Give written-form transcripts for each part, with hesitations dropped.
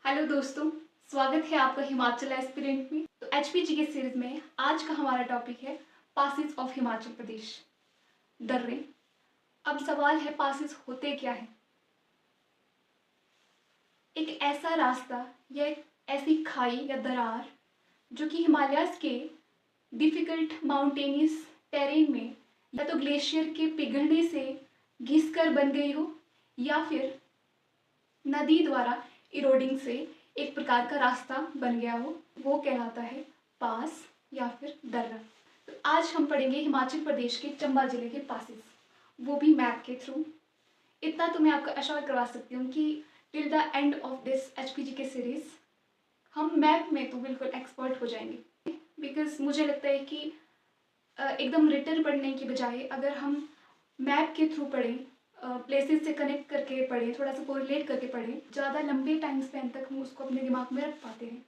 Hello दोस्तों, स्वागत है आपका हिमाचल एस्पिरेंट में। तो एचपीजी के सीरीज में आज का हमारा टॉपिक है पासेस ऑफ हिमाचल प्रदेश, दर्रे। अब सवाल है, पासेस होते क्या है? एक ऐसा रास्ता या एक ऐसी खाई या दरार जो कि हिमालयस के डिफिकल्ट माउंटेनियस टेरेन में या तो ग्लेशियर के पिघलने से घिसकर बन गई हो या फिर नदी द्वारा इरोडिंग से एक प्रकार का रास्ता बन गया हो, वो कहलाता है पास या फिर दर्रा। तो आज हम पढ़ेंगे हिमाचल प्रदेश के चंबा जिले के पासेस, वो भी मैप के थ्रू। इतना तो मैं आपको अश्योर करवा सकती हूँ कि till the end of this HPG के सीरीज हम मैप में तो बिल्कुल एक्सपर्ट हो जाएंगे। बिकॉज मुझे लगता है कि एकदम रिटर्न पढ़ने की बजाय अगर हम मैप के थ्रू पढ़ें, प्लेसेस से कनेक्ट करके पढ़ें, थोड़ा सा कोरिलेट करके पढ़ें, ज़्यादा लंबे टाइम स्पैन तक हम उसको अपने दिमाग में रख पाते हैं।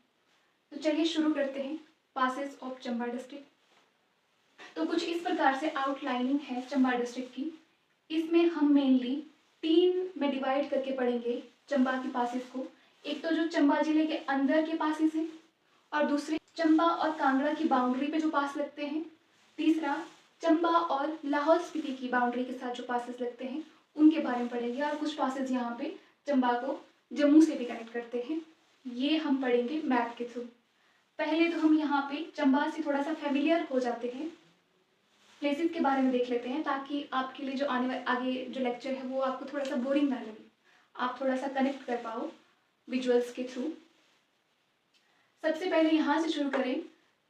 तो चलिए शुरू करते हैं पासेस ऑफ चंबा डिस्ट्रिक्ट। तो कुछ इस प्रकार से आउटलाइनिंग है चंबा डिस्ट्रिक्ट की। इसमें हम मेनली 3 में डिवाइड करके पढ़ेंगे चंबा के पासेस को। एक तो जो चंबा जिले के अंदर के पासेस हैं, और दूसरे चंबा और कांगड़ा की बाउंड्री पे जो पास लगते हैं। तीसरा चंबा और लाहौल स्पीति की बाउंड्री के साथ जो पासेस लगते हैं उनके बारे में पढ़ेंगे, और कुछ पासेस यहाँ पे चंबा को जम्मू से भी कनेक्ट करते हैं। ये हम पढ़ेंगे मैप के थ्रू। पहले तो हम यहाँ पे चंबा से थोड़ा सा फेमिलियर हो जाते हैं, प्लेसेस के बारे में देख लेते हैं, ताकि आपके लिए जो आने वाले आगे जो लेक्चर है वो आपको थोड़ा सा बोरिंग ना लगे, आप थोड़ा सा कनेक्ट कर पाओ विजुअल्स के थ्रू। सबसे पहले यहाँ से शुरू करें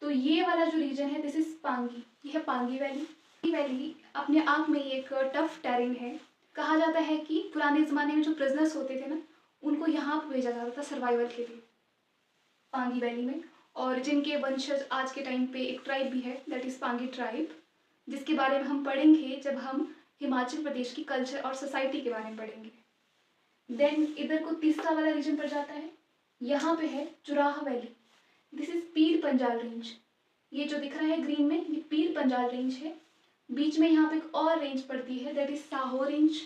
तो ये वाला जो रीजन है, दिस इज पांगी। ये है पांगी वैली। वैली अपने आप में एक टफ टेरेन है। कहा जाता है कि पुराने ज़माने में जो प्रिजनर्स होते थे ना, उनको यहाँ पर भेजा जाता था सर्वाइवल के लिए, पांगी वैली में। और जिनके वंशज आज के टाइम पे एक ट्राइब भी है, दैट इज़ पांगी ट्राइब, जिसके बारे में हम पढ़ेंगे जब हम हिमाचल प्रदेश की कल्चर और सोसाइटी के बारे में पढ़ेंगे। देन इधर को तीसरा वाला रीजन पड़ जाता है, यहाँ पे है Churah valley. This is Pir Panjal range. ये जो दिख रहा है ग्रीन में, ये पीर पंजाल रेंज है। बीच में यहाँ पे एक और रेंज पड़ती है, दैट इज साहो रेंज।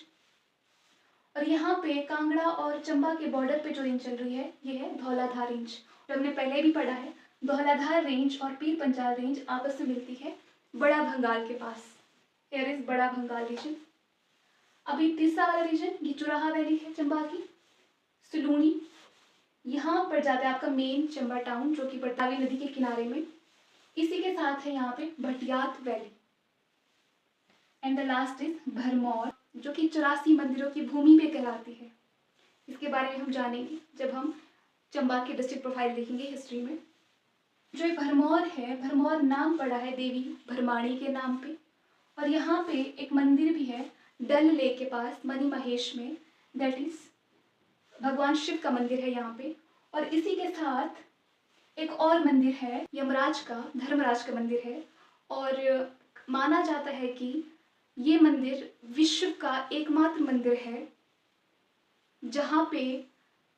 और यहाँ पे कांगड़ा और चंबा के बॉर्डर पे जो रेंज चल रही है, ये है धौलाधार रेंज। जो हमने पहले भी पढ़ा है, धौलाधार रेंज और पीर पंजाल रेंज आपस में मिलती है बड़ा भंगाल के पास। हियर इज बड़ा भंगाल रीजन। अभी तीसरा वाला रीजन ये चुराहा वैली है चंबा की, सुलूनी। यहाँ पर जाता है आपका मेन चंबा टाउन, जो कि बरतावी नदी के किनारे में। इसी के साथ है यहाँ पे Bhattiyat valley. And the last is Bharmour, जो कि 84 मंदिरों की भूमि पे कहलाती है। इसके बारे में हम जानेंगे जब हम चंबा की डिस्ट्रिक्ट प्रोफाइल देखेंगे हिस्ट्री में। जो ये भरमौर है, भरमौर नाम पड़ा है देवी भरमाणी के नाम पे। और यहाँ पे एक मंदिर भी है डल लेक के पास मनी महेश में, दैट इज भगवान शिव का मंदिर है यहाँ पे। और इसी के साथ एक और मंदिर है यमराज का, धर्मराज का मंदिर है। और माना जाता है कि ये मंदिर विश्व का एकमात्र मंदिर है जहाँ पे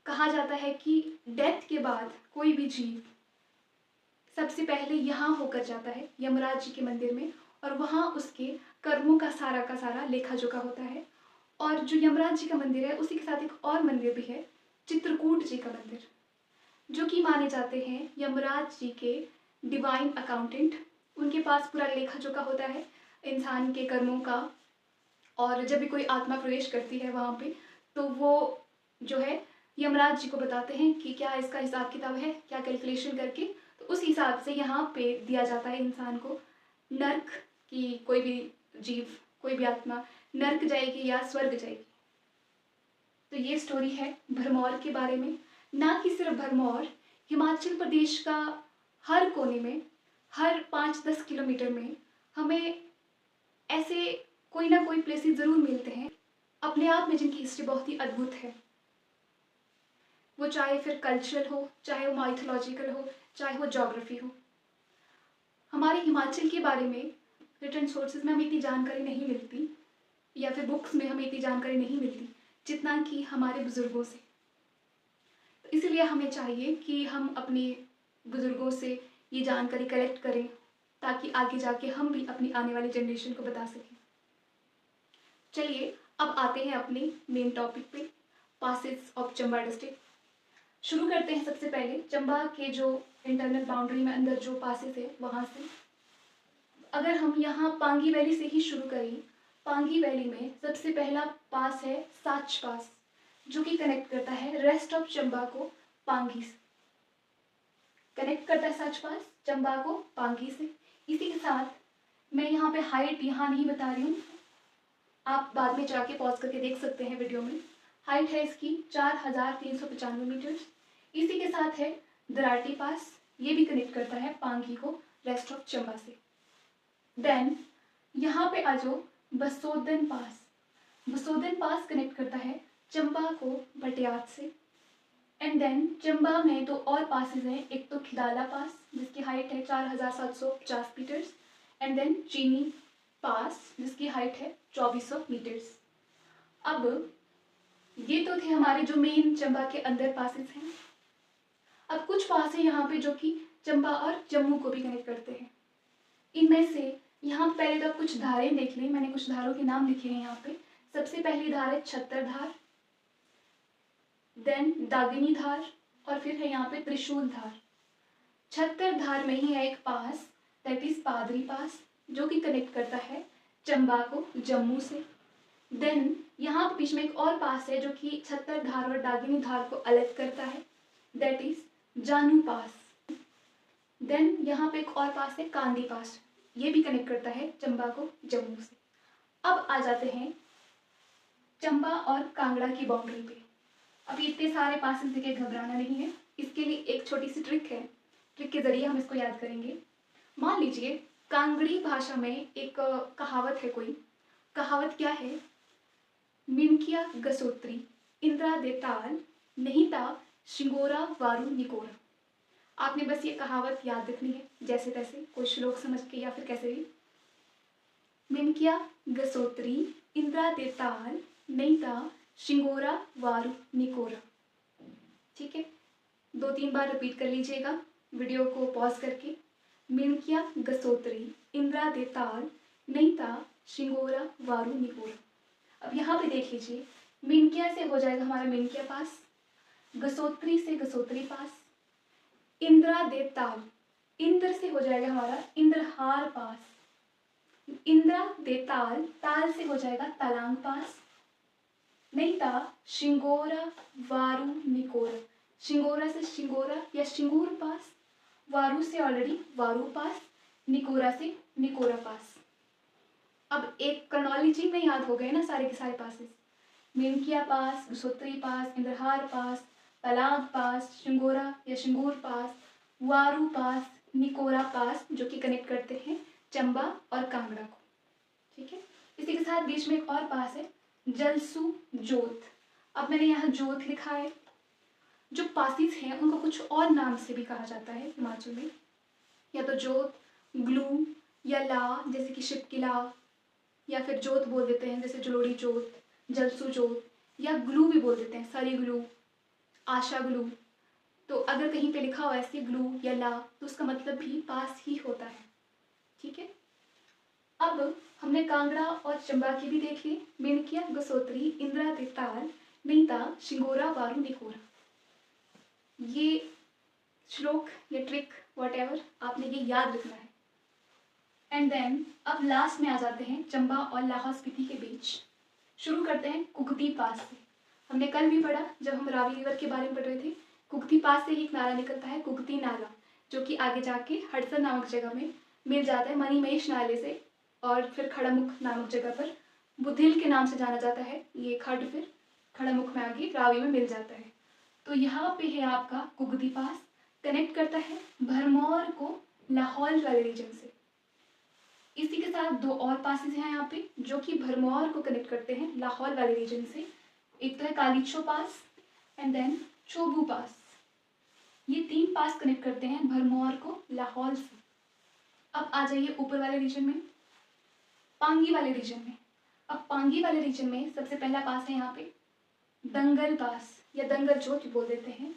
कहा जाता है कि डेथ के बाद कोई भी जीव सबसे पहले यहाँ होकर जाता है यमराज जी के मंदिर में, और वहाँ उसके कर्मों का सारा लेखा जोखा होता है। और जो यमराज जी का मंदिर है, उसी के साथ एक और मंदिर भी है, चित्रकूट जी का मंदिर, जो कि माने जाते हैं यमराज जी के डिवाइन अकाउंटेंट। उनके पास पूरा लेखा जोखा होता है इंसान के कर्मों का। और जब भी कोई आत्मा प्रवेश करती है वहाँ पे, तो वो जो है यमराज जी को बताते हैं कि क्या इसका हिसाब किताब है, क्या कैलकुलेशन करके, तो उस हिसाब से यहाँ पे दिया जाता है इंसान को नर्क की। कोई भी जीव, कोई भी आत्मा नर्क जाएगी या स्वर्ग जाएगी। तो ये स्टोरी है भरमौर के बारे में। ना कि सिर्फ भरमौर, हिमाचल प्रदेश का हर कोने में, हर 5-10 किलोमीटर में हमें ऐसे कोई ना कोई प्लेसेस ज़रूर मिलते हैं अपने आप में, जिनकी हिस्ट्री बहुत ही अद्भुत है। वो चाहे फिर कल्चरल हो, चाहे वो माइथोलॉजिकल हो, चाहे वो ज्योग्राफी हो। हमारे हिमाचल के बारे में रिटन सोर्सेज में हमें इतनी जानकारी नहीं मिलती, या फिर बुक्स में हमें इतनी जानकारी नहीं मिलती जितना कि हमारे बुज़ुर्गों से। तो इसलिए हमें चाहिए कि हम अपने बुज़ुर्गों से ये जानकारी कलेक्ट करें, ताकि आगे जाके हम भी अपनी आने वाली जनरेशन को बता सकें। चलिए अब आते हैं अपने मेन टॉपिक पे, पासेस ऑफ चंबा डिस्ट्रिक्ट। शुरू करते हैं सबसे पहले चंबा के जो इंटरनल बाउंड्री में अंदर जो पासेस है वहाँ से। अगर हम यहाँ पांगी वैली से ही शुरू करें, पांगी वैली में सबसे पहला पास है साच पास, जो कि कनेक्ट करता है रेस्ट ऑफ चंबा को पांगी से। कनेक्ट करता है साच पास चंबा को पांगी से। इसी के साथ मैं यहाँ पे हाइट यहाँ नहीं बता रही हूँ, आप बाद में जाके पॉज करके देख सकते हैं वीडियो में। हाइट है इसकी 4395 मीटर। इसी के साथ है दराटी पास, ये भी कनेक्ट करता है पांगी को रेस्ट ऑफ चंबा से। देन यहाँ पे आ जाओ बसोदन पास। बसोदन पास कनेक्ट करता है चंबा को बटियात से। एंड देन चंबा में दो और पासेस हैं, एक तो खिदाला पास जिसकी हाइट है 4750 मीटर्स, एंड देन चीनी पास जिसकी हाइट है 2400 मीटर्स। अब ये तो थे हमारे जो मेन चंबा के अंदर पासेस हैं। अब कुछ पास है यहाँ पे जो कि चंबा और जम्मू को भी कनेक्ट करते हैं। इनमें से यहाँ पहले तो कुछ धारें देख लें, मैंने कुछ धारों के नाम लिखे हैं यहाँ पे। सबसे पहली धार है छत्तर धार, देन दागिनी धार, और फिर है यहाँ पे त्रिशूल धार। छत्तर धार में ही है एक पास, दैट इज पादरी पास, जो कि कनेक्ट करता है चंबा को जम्मू से। देन यहाँ पे बीच में एक और पास है जो कि छत्तर धार और दागिनी धार को अलग करता है, दैट इज जानू पास। देन यहाँ पे एक और पास है कांदी पास, ये भी कनेक्ट करता है चंबा को जम्मू से। अब आ जाते हैं चंबा और कांगड़ा की बाउंड्री पे। अब इतने सारे पासेस देखे घबराना नहीं है, इसके लिए एक छोटी सी ट्रिक है, ट्रिक के जरिए हम इसको याद करेंगे। मान लीजिए कांगड़ी भाषा में एक कहावत है, कोई कहावत क्या है, मिनकिया गसोत्री इंद्रा दे ताल नहीं ता शिंगोरा वारू निकोरा। आपने बस ये कहावत याद रखनी है, जैसे तैसे कोई श्लोक समझ के या फिर कैसे भी। मिनकिया गसोत्री इंद्रा दे ताल नहीं ता शिंगोरा वारू निकोरा। ठीक है, 2-3 बार रिपीट कर लीजिएगा वीडियो को पॉज करके। मिनकिया गसोत्री इंद्रा दे ताल नहीं ता शिंगोरा वारू निकोरा। अब यहाँ पे देख लीजिए, मिनकिया से हो जाएगा हमारा मिनकिया पास, गसोत्री से गसोत्री पास, इंद्रा दे ताल, इंद्र से हो जाएगा हमारा इंद्रहार पास, इंद्रा दे ताल, ताल से हो जाएगा तालांग पास, नहीं ता शिंगोरा वारू निकोरा, शिंगोरा से शिंगोरा या शिंगूर पास, वारू से ऑलरेडी वारू पास, निकोरा से निकोरा पास। अब एक क्रोनोलॉजी में याद हो गए ना सारे के सारे पासेस, मिनकिया पास, गसोत्री पास, इंद्रहार पास, तलांग पास, शिंगोरा या शिंगूर पास, वारू पास, निकोरा पास, जो कि कनेक्ट करते हैं चंबा और कांगड़ा को। ठीक है, इसी के साथ बीच में एक और पास है जलसू जोत। अब मैंने यहाँ जोत लिखा है। जो पासिस हैं उनको कुछ और नाम से भी कहा जाता है हिमाचल में, या तो जोत, ग्लू या ला, जैसे कि शिपकिला, या फिर जोत बोल देते हैं जैसे जलोड़ी जोत, जलसू जोत, या ग्लू भी बोल देते हैं, सरी ग्लू, आशा ग्लू। तो अगर कहीं पे लिखा हो ऐसे ग्लू या ला तो उसका मतलब भी पास ही होता है। ठीक है, अब हमने कांगड़ा और चंबा की भी देख ली, मिनकिया गसोत्री इंद्रा दे ताल नहीं ता शिंगोरा वारू निकोरा। ये श्लोक या ट्रिक व्हाटएवर आपने ये याद रखना है। एंड देन अब लास्ट में आ जाते हैं चंबा और लाहौल स्पीति के बीच। शुरू करते हैं कुगती पास से। हमने कल भी पढ़ा जब हम रावी रिवर के बारे में पढ़ रहे थे, कुगती पास से ही एक नाला निकलता है, कुगती नाला, जो कि आगे जाके हडसन नामक जगह में मिल जाता है मणिमहेश नाले से, और फिर खड़ामुख नामक जगह पर बुधिल के नाम से जाना जाता है ये खड, फिर खड़ामुख में आगे रावी में मिल जाता है। तो यहाँ पे है आपका कुगती पास, कनेक्ट करता है भरमौर को लाहौल वाले रीजन से। इसी के साथ दो और पासेस हैं यहाँ पे जो कि भरमौर को कनेक्ट करते हैं लाहौल वाले रीजन से। एक तो है कालीचो पास एंड देन चोबू पास। ये 3 पास कनेक्ट करते हैं भरमौर को लाहौल से। अब आ जाइए ऊपर वाले रीजन में, पांगी वाले रीजन में। अब पांगी वाले रीजन में सबसे पहला पास है यहाँ पे दंगल पास या दंगल जोत बोल देते हैं।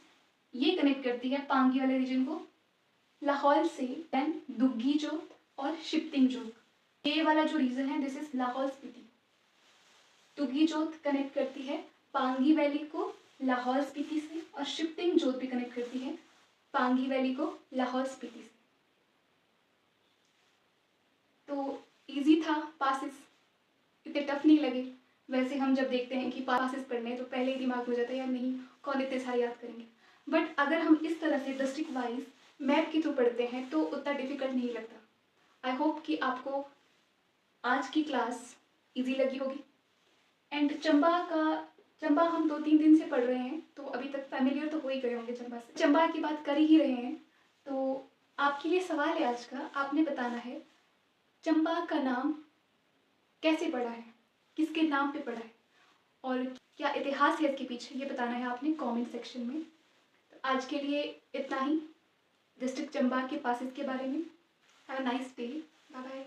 ये कनेक्ट करती है पांगी वाले रीजन को लाहौल से। देन दुग्गी जोत और शिप्तिंग जोत, ये वाला जो रीजन है दिस इज लाहौल स्पीति। दुग्गी जोत कनेक्ट करती है पांगी वैली को लाहौल स्पीति से, और शिप्तिंग जोत भी कनेक्ट करती है पांगी वैली को लाहौल स्पीति से। तो इजी था पासिस, इतने टफ नहीं लगे। वैसे हम जब देखते हैं कि पासिस पढ़ने हैं तो पहले ही दिमाग में हो जाता है यार नहीं, कौन इतने सारे याद करेंगे। बट अगर हम इस तरह से डिस्ट्रिक्ट वाइज मैप के थ्रू पढ़ते हैं तो उतना डिफिकल्ट नहीं लगता। आई होप कि आपको आज की क्लास इजी लगी होगी। एंड चंबा हम 2-3 दिन से पढ़ रहे हैं तो अभी तक फैमिलियर तो हो ही गए होंगे चंबा से। चंबा की बात कर ही रहे हैं तो आपके लिए सवाल है आज का, आपने बताना है चंबा का नाम कैसे पड़ा है, किसके नाम पे पड़ा है और क्या इतिहास है इसके पीछे, ये बताना है आपने कमेंट सेक्शन में। तो आज के लिए इतना ही डिस्ट्रिक्ट चंबा के पासेस के बारे में। Have a nice day, bye bye.